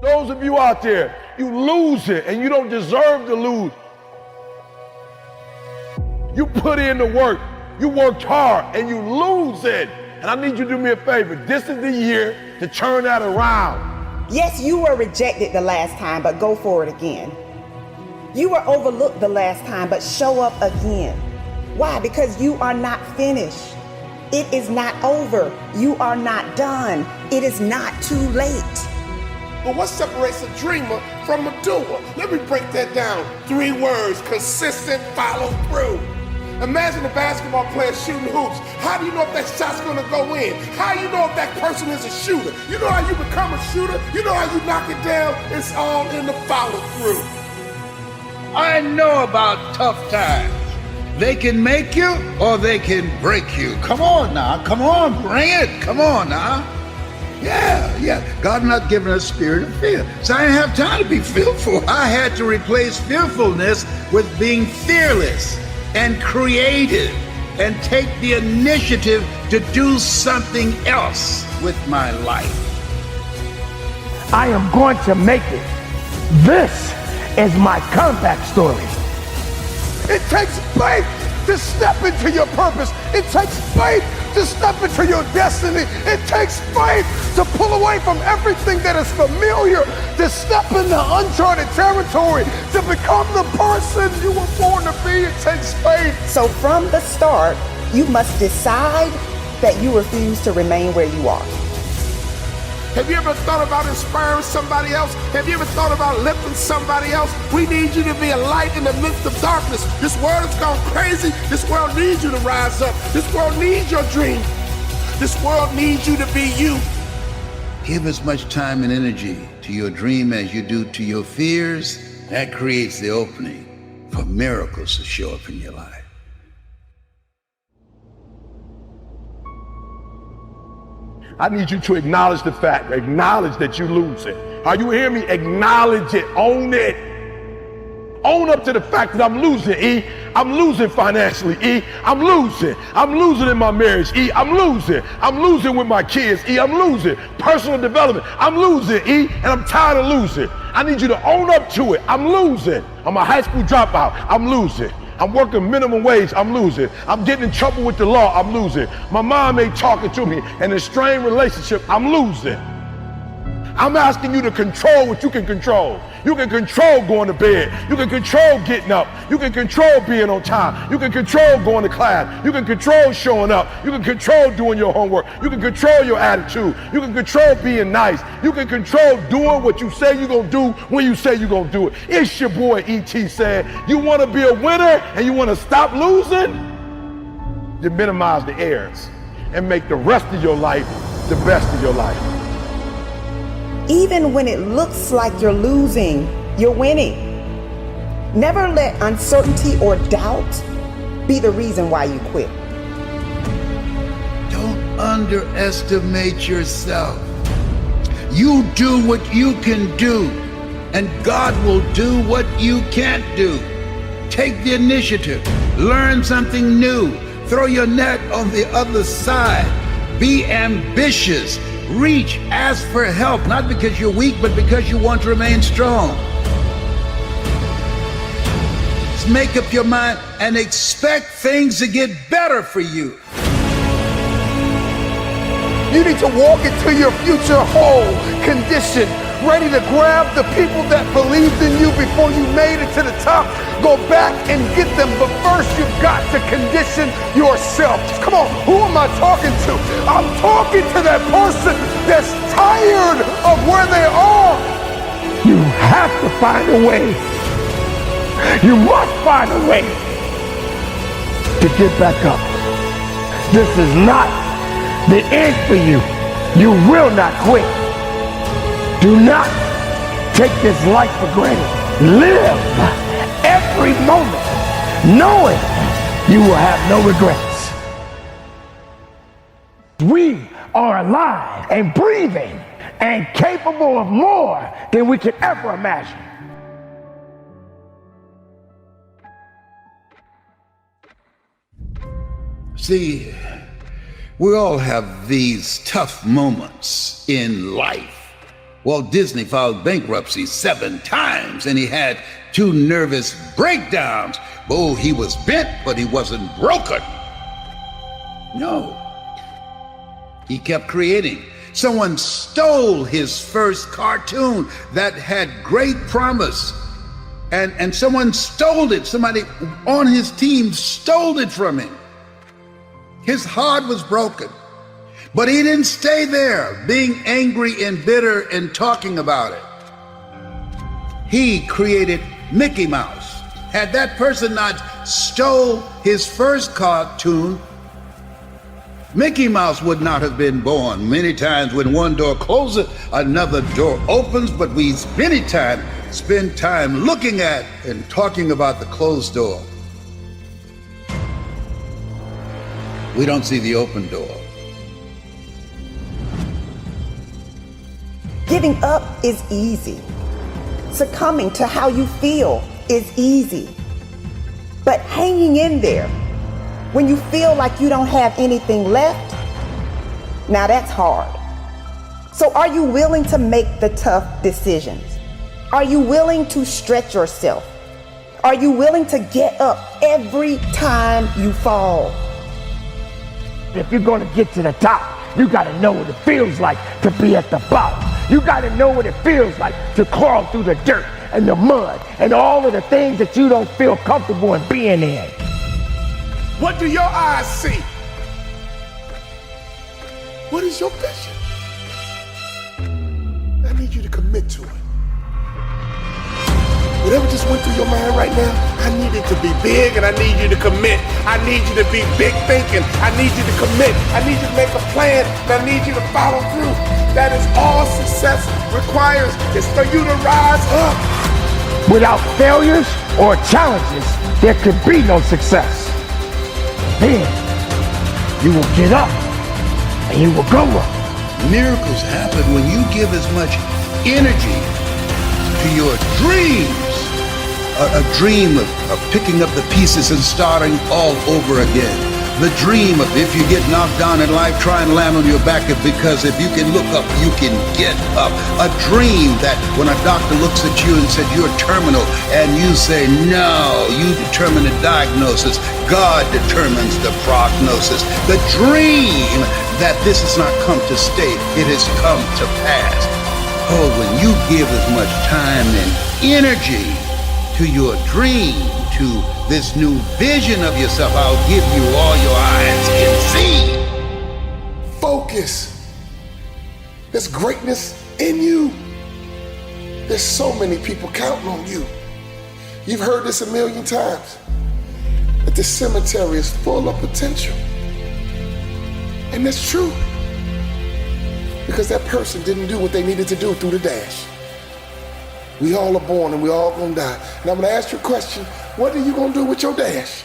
Those of you out there, you lose it and you don't deserve to lose. You put in the work, you worked hard and you lose it. And I need you to do me a favor. This is the year to turn that around. Yes, you were rejected the last time, but go for it again. You were overlooked the last time, but show up again. Why? Because you are not finished. It is not over. You are not done. It is not too late. But what separates a dreamer from a doer? Let me break that down. 3 words: consistent follow through. Imagine a basketball player shooting hoops. How do you know if that shot's gonna go in? How do you know if that person is a shooter? You know how you become a shooter? You know how you knock it down? It's all in the follow through. I know about tough times. They can make you or they can break you. Come on now, come on, bring it, come on now. Yeah. God not given us a spirit of fear. So I didn't have time to be fearful. I had to replace fearfulness with being fearless and creative and take the initiative to do something else with my life. I am going to make it. This is my comeback story. It takes faith to step into your purpose. It takes faith to step into your destiny. It takes faith to pull away from everything that is familiar, to step into uncharted territory, to become the person you were born to be. It takes faith. So from the start, you must decide that you refuse to remain where you are. Have you ever thought about inspiring somebody else? Have you ever thought about lifting somebody else? We need you to be a light in the midst of darkness. This world has gone crazy. This world needs you to rise up. This world needs your dream. This world needs you to be you. Give as much time and energy to your dream as you do to your fears. That creates the opening for miracles to show up in your life. I need you to acknowledge the fact, acknowledge that you lose it. Are you hearing me? Acknowledge it, own it. Own up to the fact that I'm losing, E. I'm losing financially, E. I'm losing in my marriage, E. I'm losing with my kids, E. I'm losing personal development. I'm losing, E, and I'm tired of losing. I need you to own up to it. I'm losing. I'm a high school dropout. I'm losing. I'm working minimum wage, I'm losing. I'm getting in trouble with the law, I'm losing. My mom ain't talking to me, and a strained relationship, I'm losing. I'm asking you to control what you can control. You can control going to bed. You can control getting up. You can control being on time. You can control going to class. You can control showing up. You can control doing your homework. You can control your attitude. You can control being nice. You can control doing what you say you're going to do when you say you're going to do it. It's your boy E.T. saying, you want to be a winner and you want to stop losing? Then minimize the errors and make the rest of your life the best of your life. Even when it looks like you're losing, you're winning. Never let uncertainty or doubt be the reason why you quit. Don't underestimate yourself. You do what you can do, and God will do what you can't do. Take the initiative. Learn something new. Throw your net on the other side. Be ambitious. Reach, ask for help, not because you're weak, but because you want to remain strong. Just make up your mind and expect things to get better for you. You need to walk into your future whole, conditioned, ready to grab the people that believed in you before you made it to the top. Go back and get them, but first you've got to condition yourself. Come on, who am I talking to? I'm talking to that person that's tired of where they are. You have to find a way. You must find a way to get back up. This is not the end for you. You will not quit. Do not take this life for granted. Live every moment knowing you will have no regrets. We are alive and breathing and capable of more than we could ever imagine. See, we all have these tough moments in life Walt Disney filed bankruptcy 7 times, and he had 2 nervous breakdowns. Oh, he was bent, but he wasn't broken. No. He kept creating. Someone stole his first cartoon that had great promise. And someone stole it. Somebody on his team stole it from him. His heart was broken. But he didn't stay there, being angry and bitter and talking about it. He created Mickey Mouse. Had that person not stole his first cartoon, Mickey Mouse would not have been born. Many times when one door closes, another door opens, but we many times spend time looking at and talking about the closed door. We don't see the open door. Giving up is easy. Succumbing to how you feel is easy. But hanging in there when you feel like you don't have anything left, now that's hard. So are you willing to make the tough decisions? Are you willing to stretch yourself? Are you willing to get up every time you fall? If you're going to get to the top, you got to know what it feels like to be at the bottom. You got to know what it feels like to crawl through the dirt and the mud and all of the things that you don't feel comfortable in being in. What do your eyes see? What is your vision? I need you to commit to it. Whatever just went through your mind right now, I need it to be big and I need you to commit. I need you to be big thinking. I need you to commit. I need you to make a plan and I need you to follow through. That is all success requires, is for you to rise up. Without failures or challenges, there could be no success. Then you will get up and you will go up. Miracles happen when you give as much energy to your dreams. A dream of picking up the pieces and starting all over again. The dream of if you get knocked down in life, try and land on your back, because if you can look up, you can get up. A dream that when a doctor looks at you and said you're terminal and you say no, you determine the diagnosis, God determines the prognosis. The dream that this has not come to stay, it has come to pass. Oh, when you give as much time and energy to your dream, to this new vision of yourself, I'll give you all your eyes can see. Focus. There's greatness in you. There's so many people counting on you. You've heard this a million times, that the cemetery is full of potential. And that's true. Because that person didn't do what they needed to do through the dash. We all are born and we all gonna die. And I'm gonna ask you a question. What are you gonna do with your dash?